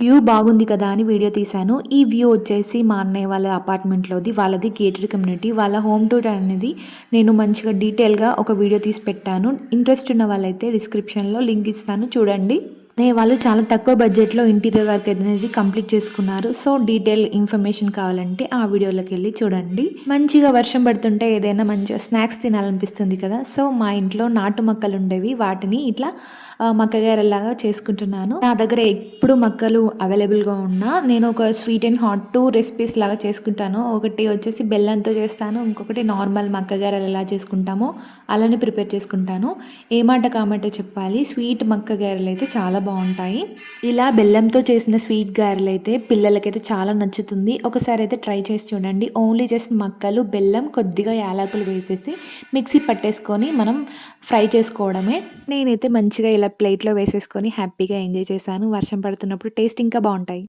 View బాగుంది కదా అని వీడియో తీశాను. ఈ వ్యూ వచ్చేసి మా అన్నయ్య వాళ్ళ అపార్ట్మెంట్‌లోది. వాళ్ళది గేటెడ్ కమ్యూనిటీ. వాళ్ళ హోమ్ టూర్ అనేది నేను మంచిగా డీటెయిల్‌గా ఒక వీడియో తీసి పెట్టాను. ఇంట్రెస్ట్ ఉన్న వాళ్ళైతే డిస్క్రిప్షన్‌లో లింక్ ఇస్తాను చూడండి. వాళ్ళు చాలా తక్కువ బడ్జెట్‌లో ఇంటీరియర్ వర్క్ అనేది కంప్లీట్ చేసుకున్నారు. సో, డీటెయిల్ ఇన్ఫర్మేషన్ కావాలంటే ఆ వీడియోలోకెళ్ళి చూడండి. మంచిగా వర్షం పడుతుంటే ఏదైనా మంచిగా స్నాక్స్ తినాలనిపిస్తుంది కదా! సో, మా ఇంట్లో నాటు మక్కలుండేవి. వాటిని ఇట్లా మక్కగారెల్లాగా చేసుకుంటున్నాను. నా దగ్గర ఎప్పుడు మక్కలు అవైలబుల్‌గా ఉన్నా నేను ఒక స్వీట్ అండ్ హాట్ 2 రెసిపీస్ లాగా చేసుకుంటాను. ఒకటి వచ్చేసి బెల్లంతో చేస్తాను. ఇంకొకటి నార్మల్ మక్కగారెలు ఎలా చేసుకుంటామో అలానే ప్రిపేర్ చేసుకుంటాను. ఏ మాట కామాట చెప్పాలి. స్వీట్ మక్క గారెలైతే చాలా బావుంటాయి. ఇలా బెల్లంతో చేసిన స్వీట్ గారెలైతే పిల్లలకైతే చాలా నచ్చుతుంది. ఒకసారైతే ట్రై చేసి చూడండి. ఓన్లీ జస్ట్ మక్కలు, బెల్లం, కొద్దిగా యాలకులు వేసేసి మిక్సీ పట్టేసుకొని మనం ఫ్రై చేసుకోవడమే. నేనైతే మంచిగా ఇలా ప్లేట్‌లో వేసేసుకొని హ్యాపీగా ఎంజాయ్ చేశాను. వర్షం పడుతున్నప్పుడు టేస్ట్ ఇంకా బావుంటాయి.